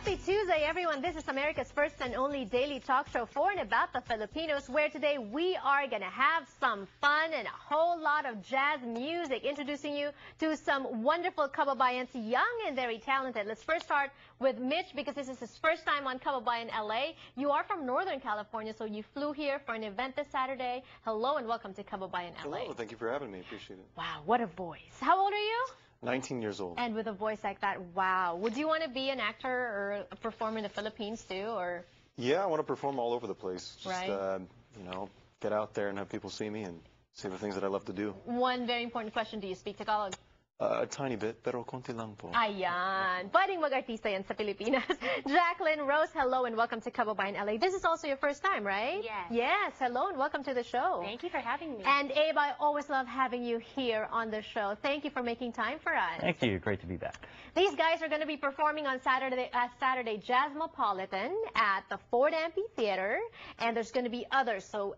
Happy Tuesday, everyone. This is America's first and only daily talk show for and about the Filipinos, where today we are going to have some fun and a whole lot of jazz music, introducing you to some wonderful Kababayans, young and very talented. Let's first start with Mitch, because this is his first time on Kababayan LA. You are from Northern California, so you flew here for an event this Saturday. Hello and welcome to Kababayan LA. Hello, thank you for having me. Appreciate it. Wow, what a voice. How old are you? 19 years old. And with a voice like that, wow. Would you want to be an actor or a performer in the Philippines too, or? Yeah, I want to perform all over the place. Just, right. You know, get out there and have people see me and see the things that I love to do. One very important question, do you speak Tagalog? A tiny bit, pero konti lang po. Ayan. Pwedeng mag-artista yan sa Pilipinas. Jacqueline Rose, hello and welcome to Kababayan LA. This is also your first time, right? Yes. Yes, hello and welcome to the show. Thank you for having me. And Abe, I always love having you here on the show. Thank you for making time for us. Thank you. Great to be back. These guys are going to be performing on Saturday Jazzmopolitan at the Ford Amphitheater, and there's going to be others. So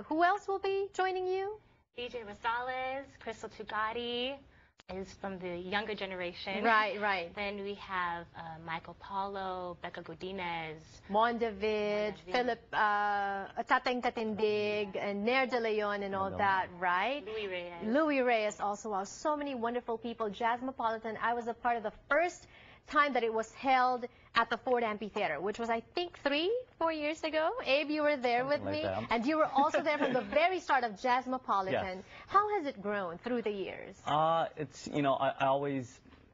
who else will be joining you? DJ Rosales, Crystal Tugati is from the younger generation. Right, right. Then we have Michael Paulo, Becca Godinez, Mon David, Philip, Tateng Katindig, and Nair De Leon and all that, right? Louis Reyes. Louis Reyes also. Wow, so many wonderful people. Jazzmopolitan, I was a part of the first time that it was held at the Ford Amphitheater, which was, I think, 3-4 years ago. Abe, you were there with me, and you were also there from the very start of Jazzmopolitan. Yes. How has it grown through the years? It's, you know, I always,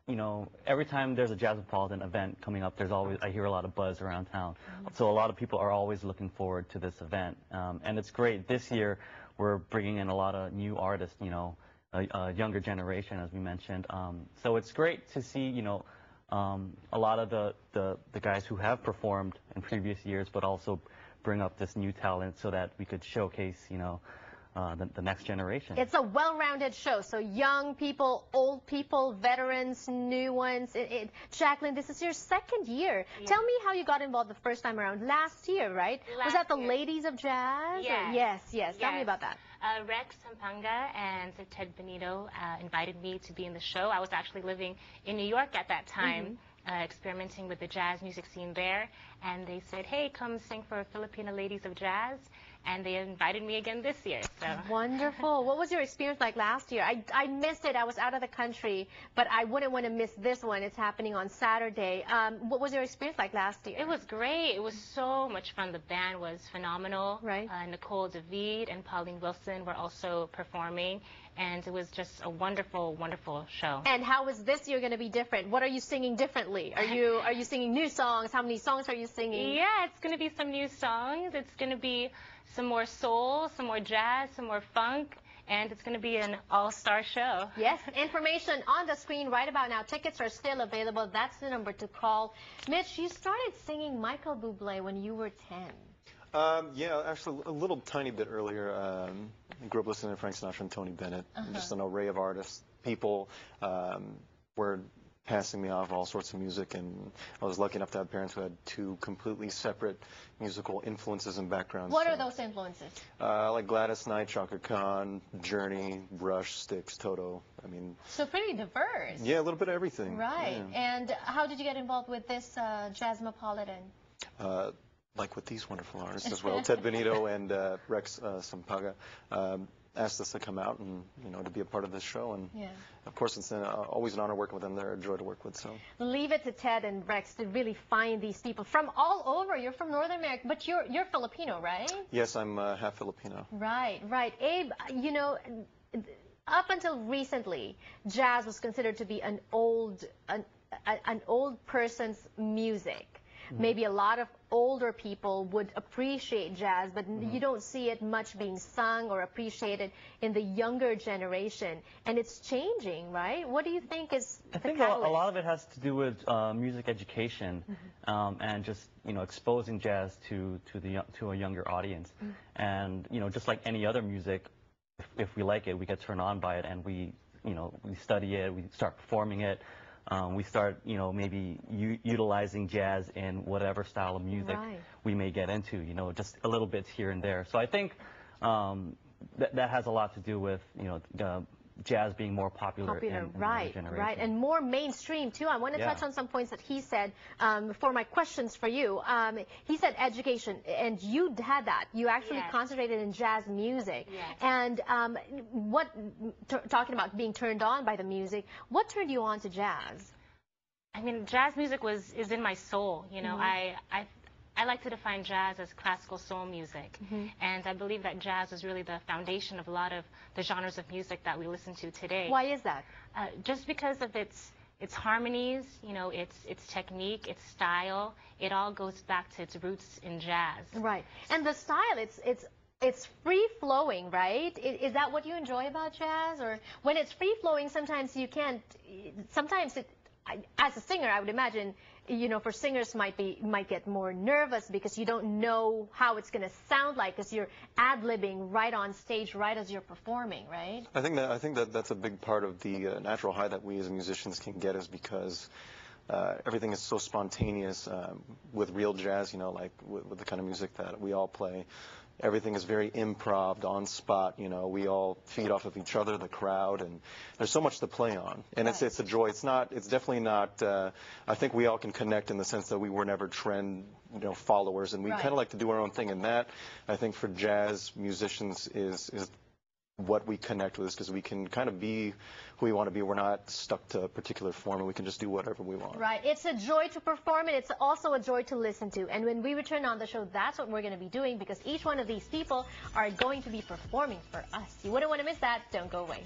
you know, every time there's a Jazzmopolitan event coming up, I hear a lot of buzz around town. So a lot of people are always looking forward to this event, and it's great. This year, we're bringing in a lot of new artists, you know, a younger generation, as we mentioned. So it's great to see, you know, a lot of the guys who have performed in previous years, but also bring up this new talent so that we could showcase, you know, the next generation. It's a well-rounded show, so young people, old people, veterans, new ones. Jacqueline, this is your second year. Yeah. Tell me how you got involved the first time around. Last year, right? Was that the Ladies of Jazz? Yes. Yes. Tell me about that. Rex Pampanga and Ted Benito invited me to be in the show. I was actually living in New York at that time, experimenting with the jazz music scene there. And they said, hey, come sing for Filipino Ladies of Jazz. And they invited me again this year. So wonderful. What was your experience like last year? I missed it. I was out of the country, but I wouldn't want to miss this one. It's happening on Saturday. What was your experience like last year? It was great. It was so much fun. The band was phenomenal. Right. Nicole David and Pauline Wilson were also performing, and it was just a wonderful, wonderful show. And how is this year going to be different? What are you singing differently? Are you singing new songs? How many songs are you singing? Yeah, it's going to be some new songs. It's going to be some more soul, some more jazz, some more funk, and it's going to be an all-star show. Yes, information on the screen right about now. Tickets are still available. That's the number to call. Mitch, you started singing Michael Bublé when you were 10. Yeah, actually a little tiny bit earlier. I grew up listening to Frank Sinatra and Tony Bennett. Just an array of artists. People were passing me off all sorts of music, and I was lucky enough to have parents who had two completely separate musical influences and backgrounds. What are those influences? Like Gladys Knight, Chaka Khan, Journey, Rush, Styx, Toto. I mean, so pretty diverse. Yeah, a little bit of everything. Right. Yeah. And how did you get involved with this Jazzmopolitan? Like with these wonderful artists as well. Ted Benito and Rex Sampaga asked us to come out and, you know, to be a part of this show. And of course, it's always an honor working with them. They're a joy to work with. So leave it to Ted and Rex to really find these people from all over. You're from North America, but you're Filipino, right? Yes, I'm half Filipino. Right. Abe, you know, up until recently, jazz was considered to be an old person's music. Maybe a lot of older people would appreciate jazz, but you don't see it much being sung or appreciated in the younger generation. And it's changing, right? What do you think is the catalyst? I think a lot of it has to do with music education and just, you know, exposing jazz to a younger audience. And, you know, just like any other music, if we like it, we get turned on by it, and we study it, we start performing it. We start, you know, maybe utilizing jazz in whatever style of music we may get into, you know, just a little bits here and there. So I think that has a lot to do with, you know, jazz being more popular, in the right, generation. right, and more mainstream too. I want to touch on some points that he said for my questions for you. He said education, and you had that. You actually concentrated in jazz music. Yes. And talking about being turned on by the music, what turned you on to jazz? I mean, jazz music is in my soul. You know, I like to define jazz as classical soul music, and I believe that jazz is really the foundation of a lot of the genres of music that we listen to today. Why is that? Just because of its harmonies, you know, its technique, its style. It all goes back to its roots in jazz. Right, and the style, it's free flowing, right? Is that what you enjoy about jazz? Or when it's free flowing, sometimes you can't. Sometimes as a singer, I would imagine, you know, for singers might get more nervous because you don't know how it's going to sound like, because you're ad-libbing right on stage, right as you're performing, right? I think that that's a big part of the natural high that we as musicians can get, is because everything is so spontaneous with real jazz, you know, like with the kind of music that we all play. Everything is very improv, on spot, you know, we all feed off of each other, the crowd, and there's so much to play on. And it's a joy. It's definitely not, I think we all can connect in the sense that we were never trend, you know, followers, and we kind of like to do our own thing. And that, I think, for jazz musicians is what we connect with, is because we can kind of be who we want to be. We're not stuck to a particular form, and we can just do whatever we want. Right. It's a joy to perform, and it's also a joy to listen to. And when we return on the show, that's what we're going to be doing, because each one of these people are going to be performing for us. You wouldn't want to miss that. Don't go away.